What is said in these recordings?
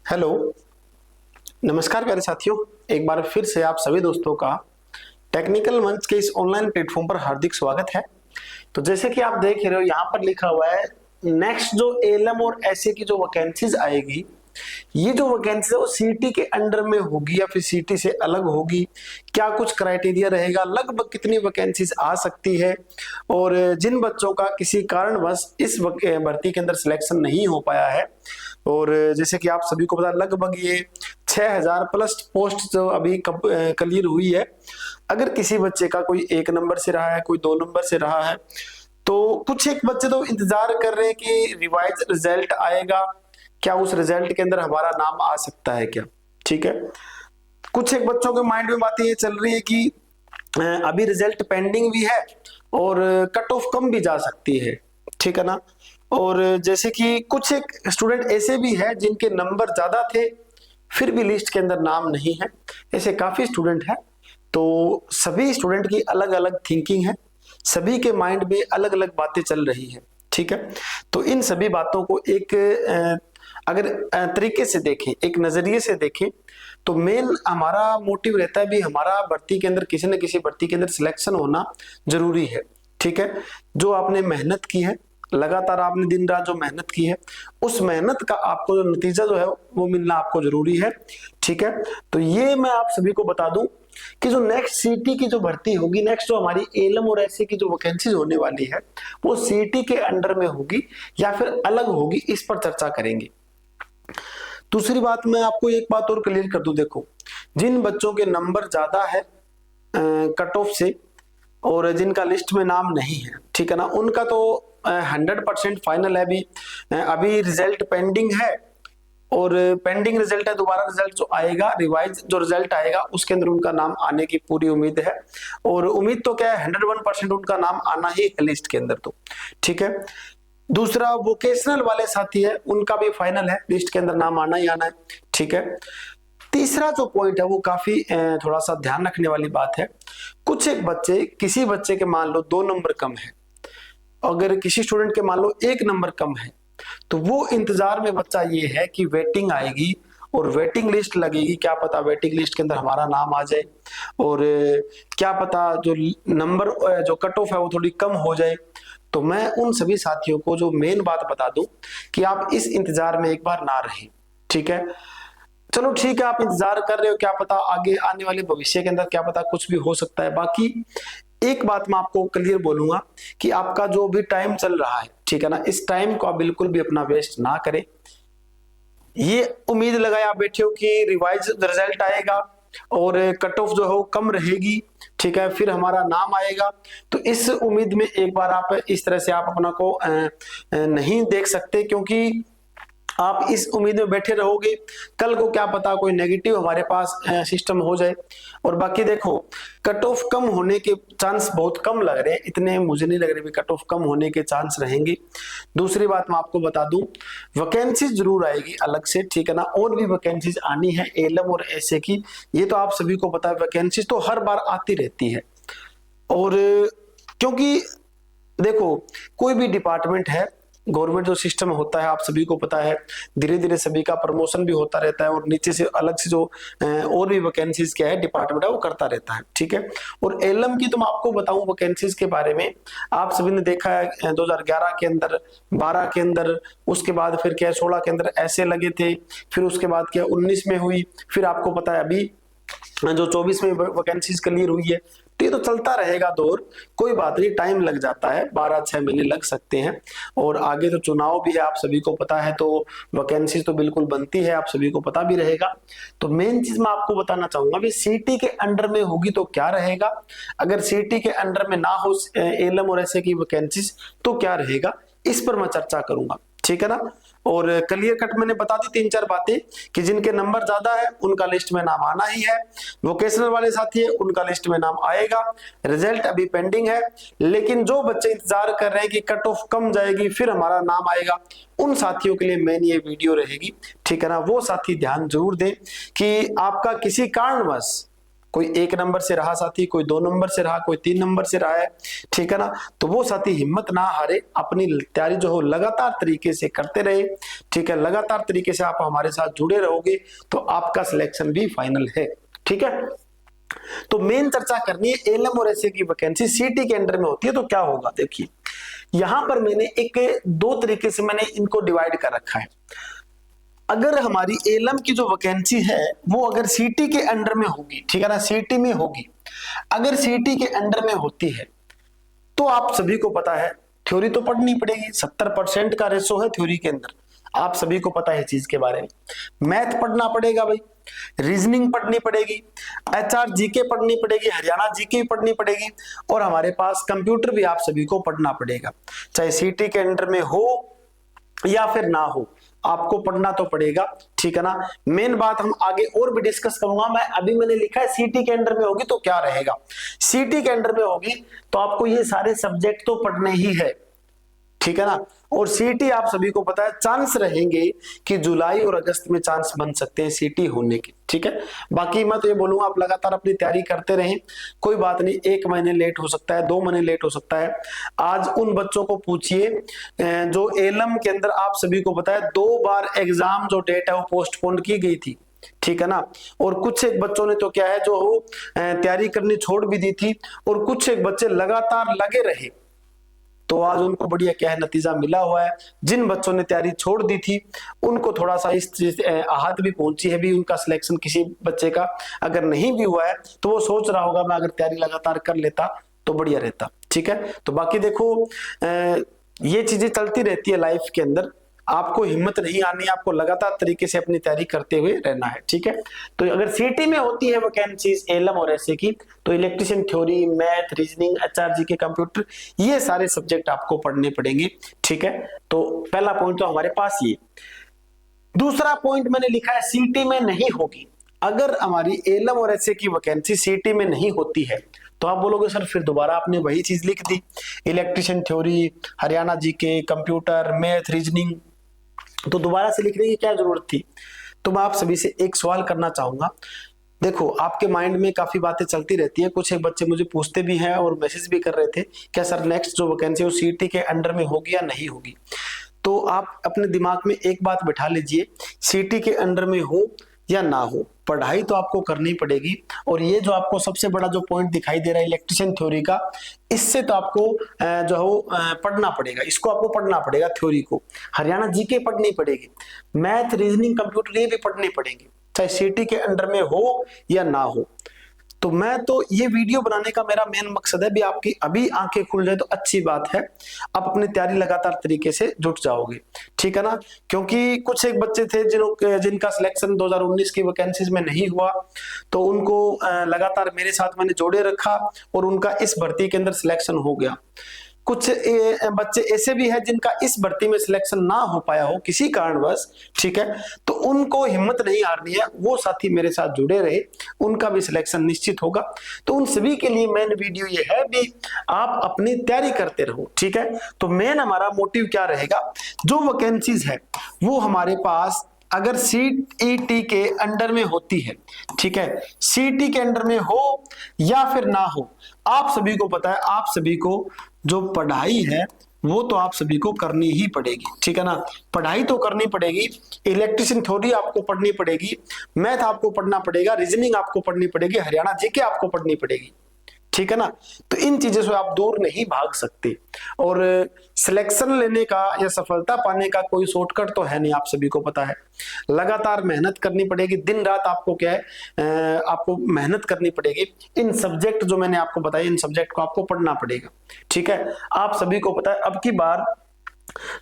Hello, नमस्कार प्यारे साथियों। एक बार फिर से आप सभी दोस्तों का टेक्निकल मंच के इस ऑनलाइन प्लेटफॉर्म पर हार्दिक स्वागत है। तो जैसे कि आप देख रहे हो, यहाँ पर लिखा हुआ है नेक्स्ट जो एलएम और एसए की जो वैकेंसीज आएगी, ये जो वैकेंसी है वो सीटी के अंडर में होगी या फिर सीटी से अलग होगी, क्या कुछ क्राइटेरिया रहेगा, लगभग कितनी वैकेंसीज आ सकती है, और जिन बच्चों का किसी कारणवश इस भर्ती के अंदर सिलेक्शन नहीं हो पाया है, और जैसे कि आप सभी को पता लगभग ये 6000 प्लस पोस्ट जो अभी क्लियर हुई है। अगर किसी बच्चे का कोई 1 नंबर से रहा है, कोई 2 नंबर से रहा है, तो कुछ एक बच्चे तो इंतजार कर रहे हैं कि रिवाइज रिजल्ट आएगा, क्या उस रिजल्ट के अंदर हमारा नाम आ सकता है क्या। ठीक है, कुछ एक बच्चों के माइंड में बातें ये चल रही है कि अभी रिजल्ट पेंडिंग भी है और कट ऑफ कम भी जा सकती है। ठीक है ना। और जैसे कि कुछ एक स्टूडेंट ऐसे भी है जिनके नंबर ज्यादा थे फिर भी लिस्ट के अंदर नाम नहीं है, ऐसे काफी स्टूडेंट हैं। तो सभी स्टूडेंट की अलग अलग थिंकिंग है, सभी के माइंड में अलग अलग बातें चल रही है। ठीक है, तो इन सभी बातों को एक अगर तरीके से देखें, एक नजरिए से देखें, तो मेन हमारा मोटिव रहता है भी हमारा भर्ती के अंदर किसी न किसी भर्ती के अंदर सिलेक्शन होना जरूरी है। ठीक है, जो आपने मेहनत की है, लगातार आपने दिन रात जो मेहनत की है, उस मेहनत का आपको जो नतीजा जो है वो मिलना आपको जरूरी है। ठीक है, तो ये मैं आप सभी को बता दूं कि जो नेक्स्ट सीटी की जो भर्ती होगी, नेक्स्ट जो हमारी एलएम और एसए की जो वैकेंसीज होने वाली है, वो सीटी के अंडर में होगी या फिर अलग होगी, इस पर चर्चा करेंगे। दूसरी बात मैं आपको एक बात और क्लियर कर दूं, देखो जिन बच्चों के नंबर ज्यादा है कट ऑफ से और जिनका लिस्ट में नाम नहीं है, ठीक है ना, उनका तो 100% फाइनल है। अभी रिजल्ट पेंडिंग है और पेंडिंग रिजल्ट है, दोबारा रिजल्ट जो आएगा, रिवाइज जो रिजल्ट आएगा उसके अंदर उनका नाम आने की पूरी उम्मीद है। और उम्मीद तो क्या है, 101% उनका नाम आना ही है लिस्ट के अंदर। तो ठीक है, दूसरा वोकेशनल वाले साथी है, उनका भी फाइनल है, लिस्ट के अंदर नाम आना ही आना है। ठीक है, तीसरा जो पॉइंट है वो काफी थोड़ा सा ध्यान रखने वाली बात है। कुछ एक बच्चे, किसी बच्चे के मान लो 2 नंबर कम है, अगर किसी स्टूडेंट के मान लो 1 नंबर कम है, तो वो इंतजार में बच्चा ये है कि वेटिंग आएगी और वेटिंग लिस्ट लगेगी, क्या पता वेटिंग लिस्ट के अंदर हमारा नाम आ जाए, और क्या पता जो नंबर जो कट ऑफ है वो थोड़ी कम हो जाए। तो मैं उन सभी साथियों को जो मेन बात बता दूं कि आप इस इंतजार में एक बार ना रहें। ठीक है, चलो ठीक है, आप इंतजार कर रहे हो, क्या पता आगे आने वाले भविष्य के अंदर क्या पता कुछ भी हो सकता है। बाकी एक बात मैं आपको क्लियर बोलूंगा कि आपका जो भी टाइम चल रहा है, ठीक है ना, इस टाइम को आप बिल्कुल भी अपना वेस्ट ना करें। ये उम्मीद लगाए आप बैठे हो कि रिवाइज रिजल्ट आएगा और कट ऑफ जो है वो कम रहेगी, ठीक है, फिर हमारा नाम आएगा, तो इस उम्मीद में एक बार आप इस तरह से आप अपना को नहीं देख सकते, क्योंकि आप इस उम्मीद में बैठे रहोगे, कल को क्या पता कोई नेगेटिव हमारे पास सिस्टम हो जाए। और बाकी देखो, कट ऑफ कम होने के चांस बहुत कम लग रहे हैं, इतने मुझे नहीं लग रहे भी कट ऑफ कम होने के चांस रहेंगे। दूसरी बात मैं आपको बता दूं, वैकेंसी जरूर आएगी अलग से, ठीक है ना, और भी वैकेंसीज आनी है एलएम और एसए की, ये तो आप सभी को पता है, वैकेंसीज तो हर बार आती रहती है। और क्योंकि देखो कोई भी डिपार्टमेंट है, गवर्नमेंट जो सिस्टम होता है आप सभी को पता है, धीरे धीरे सभी का प्रमोशन भी होता रहता है और नीचे से अलग से जो और भी वैकेंसीज क्या है डिपार्टमेंट है वो करता रहता है। ठीक है, और एलएम की तो मैं आपको बताऊं वैकेंसीज के बारे में, आप सभी ने देखा है 2011 के अंदर, 12 के अंदर, उसके बाद फिर क्या 16 के अंदर ऐसे लगे थे, फिर उसके बाद क्या 19 में हुई, फिर आपको पता है अभी जो 24 में वैकेंसीज क्लियर हुई है। तो ये तो चलता रहेगा दौर, कोई बात नहीं, टाइम लग जाता है, 12-6 महीने लग सकते हैं, और आगे तो चुनाव भी है आप सभी को पता है, तो वैकेंसीज तो बिल्कुल बनती है, आप सभी को पता भी रहेगा। तो मेन चीज मैं आपको बताना चाहूंगा भी सीटी के अंडर में होगी तो क्या रहेगा, अगर सीटी के अंडर में ना हो एलएम और एसए की वैकेंसीज तो क्या रहेगा, इस पर मैं चर्चा करूंगा। ठीक है ना, और क्लियर कट मैंने बता दी 3-4 बातें कि जिनके नंबर ज्यादा है उनका लिस्ट में नाम आना ही है, वोकेशनल वाले साथी है उनका लिस्ट में नाम आएगा, रिजल्ट अभी पेंडिंग है, लेकिन जो बच्चे इंतजार कर रहे हैं कि कट ऑफ कम जाएगी फिर हमारा नाम आएगा, उन साथियों के लिए मेन ये वीडियो रहेगी। ठीक है ना, वो साथी ध्यान जरूर दें कि आपका किसी कारणवश कोई 1 नंबर से रहा साथी, कोई 2 नंबर से रहा, कोई 3 नंबर से रहा है, ठीक है ना। तो वो साथी हिम्मत ना हारे, अपनी तैयारी जो हो लगातार तरीके से करते रहे, ठीक है। लगातार तरीके से आप हमारे साथ जुड़े रहोगे तो आपका सिलेक्शन भी फाइनल है, ठीक है। तो मेन चर्चा करनी है एलएम और एसए की वैकेंसी सीटी के अंडर में होती है तो क्या होगा। देखिए यहां पर मैंने एक 2 तरीके से मैंने इनको डिवाइड कर रखा है। अगर हमारी एलएम की जो वैकेंसी है वो अगर सीटी के अंडर में होगी, ठीक है ना, सीटी में होगी, अगर सीटी के अंडर में होती है तो आप सभी को पता है थ्योरी तो पढ़नी पड़ेगी। 70% का रेशो है थ्योरी के अंदर, आप सभी को पता है चीज के बारे में। मैथ पढ़ना पड़ेगा भाई, रीजनिंग पढ़नी पड़ेगी, एचआर जीके पढ़नी पड़ेगी, हरियाणा जीके भी पढ़नी पड़ेगी, और हमारे पास कंप्यूटर भी आप सभी को पढ़ना पड़ेगा। चाहे सीटी के अंडर में हो या फिर ना हो, आपको पढ़ना तो पड़ेगा, ठीक है ना। मेन बात हम आगे और भी डिस्कस करूंगा। मैंने लिखा है सीटी के अंडर में होगी तो क्या रहेगा। सीटी के अंडर में होगी तो आपको ये सारे सब्जेक्ट तो पढ़ने ही है, ठीक है ना। और सीटी आप सभी को पता है चांस रहेंगे कि जुलाई और अगस्त में चांस बन सकते हैं सीटी होने के, ठीक है। बाकी मैं तो ये बोलूंगा आप लगातार अपनी तैयारी करते रहें, कोई बात नहीं, 1 महीने लेट हो सकता है, 2 महीने लेट हो सकता है। आज उन बच्चों को पूछिए जो एलएम के अंदर आप सभी को पता है 2 बार एग्जाम जो डेट है वो पोस्टपोन की गई थी, ठीक है ना। और कुछ एक बच्चों ने तो क्या है जो तैयारी करनी छोड़ भी दी थी, और कुछ एक बच्चे लगातार लगे रहे, तो आज उनको बढ़िया क्या है नतीजा मिला हुआ है। जिन बच्चों ने तैयारी छोड़ दी थी उनको थोड़ा सा इस चीज आहत भी पहुंची है भी, उनका सिलेक्शन किसी बच्चे का अगर नहीं भी हुआ है तो वो सोच रहा होगा मैं अगर तैयारी लगातार कर लेता तो बढ़िया रहता, ठीक है। तो बाकी देखो ये चीजें चलती रहती है लाइफ के अंदर, आपको हिम्मत नहीं आनी, आपको लगातार तरीके से अपनी तैयारी करते हुए रहना है, ठीक है। तो अगर सीटी में होती है वैकेंसीज एलएम और एसए की तो electrician theory, math, reasoning, HRG के कंप्यूटर, ये सारे सब्जेक्ट आपको पढ़ने पड़ेंगे, ठीक है। तो पहला पॉइंट तो हमारे पास ये। दूसरा पॉइंट मैंने लिखा है सीटी में नहीं होगी। अगर हमारी एलएम और एसए की वैकेंसी सीटी में नहीं होती है तो आप बोलोगे सर फिर दोबारा आपने वही चीज लिख दी, electrician theory, Haryana GK, computer, math, reasoning, तो दोबारा से लिखने की क्या जरूरत थी। तो मैं आप सभी से एक सवाल करना चाहूंगा। देखो आपके माइंड में काफी बातें चलती रहती है, कुछ एक बच्चे मुझे पूछते भी हैं और मैसेज भी कर रहे थे क्या सर नेक्स्ट जो वैकेंसी वो सीटी के अंडर में होगी या नहीं होगी। तो आप अपने दिमाग में एक बात बिठा लीजिए, सीटी के अंडर में हो या ना हो, पढ़ाई तो आपको करनी पड़ेगी। और ये जो आपको सबसे बड़ा जो पॉइंट दिखाई दे रहा है इलेक्ट्रिशियन थ्योरी का, इससे तो आपको जो है पढ़ना पड़ेगा, इसको आपको पढ़ना पड़ेगा थ्योरी को। हरियाणा जीके पढ़नी पड़ेगी, मैथ, रीजनिंग, कंप्यूटर ये भी पढ़ने पड़ेंगे, चाहे सीटी के अंडर में हो या ना हो। तो मैं तो ये वीडियो बनाने का मेरा मेन मकसद है भी आपकी अभी आंखें खुल जाए तो अच्छी बात है, आप अपनी तैयारी लगातार तरीके से जुट जाओगे, ठीक है ना। क्योंकि कुछ एक बच्चे थे जिनका सिलेक्शन 2019 की वैकेंसीज में नहीं हुआ, तो उनको लगातार मेरे साथ मैंने जोड़े रखा और उनका इस भर्ती के अंदर सिलेक्शन हो गया। कुछ बच्चे ऐसे भी हैं जिनका इस भर्ती में सिलेक्शन ना हो पाया हो किसी कारणवश, ठीक है, तो उनको हिम्मत नहीं हारनी है, वो साथी मेरे साथ जुड़े रहे, उनका भी सिलेक्शन निश्चित होगा। तो उन सभी के लिए मेन वीडियो ये है भी आप अपनी तैयारी करते रहो, ठीक है। तो मेन हमारा मोटिव क्या रहेगा, जो वैकेंसीज है वो हमारे पास अगर सीईटी के अंडर में होती है, ठीक है, सीईटी के अंडर में हो या फिर ना हो, आप सभी को पता है आप सभी को जो पढ़ाई है वो तो आप सभी को करनी ही पड़ेगी, ठीक है ना। पढ़ाई तो करनी पड़ेगी, इलेक्ट्रिशियन थ्योरी आपको पढ़नी पड़ेगी, मैथ आपको पढ़ना पड़ेगा, रीजनिंग आपको पढ़नी पड़ेगी, हरियाणा जीके आपको पढ़नी पड़ेगी, ठीक है ना। तो इन चीजों से आप दूर नहीं भाग सकते। और सिलेक्शन लेने का या सफलता पाने का कोई शॉर्टकट तो है नहीं, आप सभी को पता है। लगातार मेहनत करनी पड़ेगी, दिन रात आपको क्या है आपको मेहनत करनी पड़ेगी। इन सब्जेक्ट जो मैंने आपको बताया इन सब्जेक्ट को आपको पढ़ना पड़ेगा, ठीक है। आप सभी को पता है अब की बार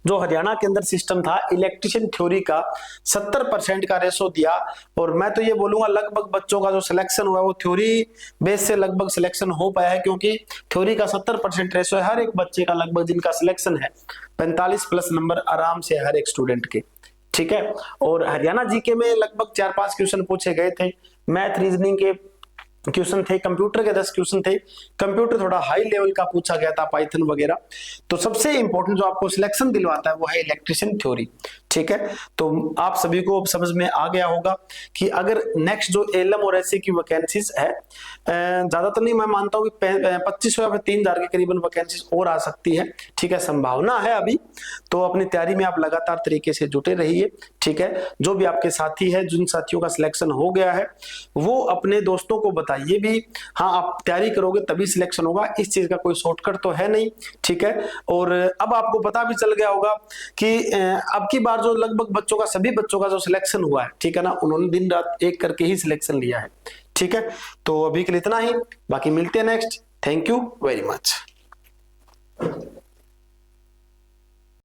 जो हरियाणा के अंदर सिस्टम था इलेक्ट्रिशियन थ्योरी का 70% का रेशो दिया, और मैं तो ये बोलूंगा लगभग बच्चों का जो सिलेक्शन हुआ वो थ्योरी बेस से लगभग सिलेक्शन हो पाया है, क्योंकि थ्योरी का 70% रेशो है। हर एक बच्चे का लगभग जिनका सिलेक्शन है 45+ नंबर आराम से हर एक स्टूडेंट के, ठीक है। और हरियाणा जीके में लगभग 4-5 क्वेश्चन पूछे गए थे, मैथ रीजनिंग के क्वेश्चन थे, कंप्यूटर के 10 क्वेश्चन थे। कंप्यूटर थोड़ा हाई लेवल का पूछा गया था, पाइथन वगैरह। तो सबसे इंपॉर्टेंट जो आपको सिलेक्शन दिलवाता है वो है इलेक्ट्रिशियन थ्योरी। ठीक है, तो आप सभी को अब समझ में आ गया होगा कि अगर नेक्स्ट जो एलएम और एससी की वैकेंसीज है, ज्यादा तो नहीं, मैं मानता हूँ कि 2500 या फिर 3000 के करीबन वैकेंसीज और आ सकती है। ठीक है, संभावना है अभी, तो अपनी तैयारी में आप लगातार तरीके से जुटे रहिए। ठीक है, जो भी आपके साथी है, जिन साथियों का सिलेक्शन हो गया है, वो अपने दोस्तों को बताइए भी, हाँ आप तैयारी करोगे तभी सिलेक्शन होगा, इस चीज का कोई शॉर्टकट तो है नहीं। ठीक है, और अब आपको पता भी चल गया होगा कि अब की बार जो लगभग बच्चों का, सभी बच्चों का जो सिलेक्शन हुआ है, ठीक है ना, उन्होंने दिन रात एक करके ही सिलेक्शन लिया है। ठीक है, तो अभी के लिए इतना ही, बाकी मिलते हैं next. Thank you very much.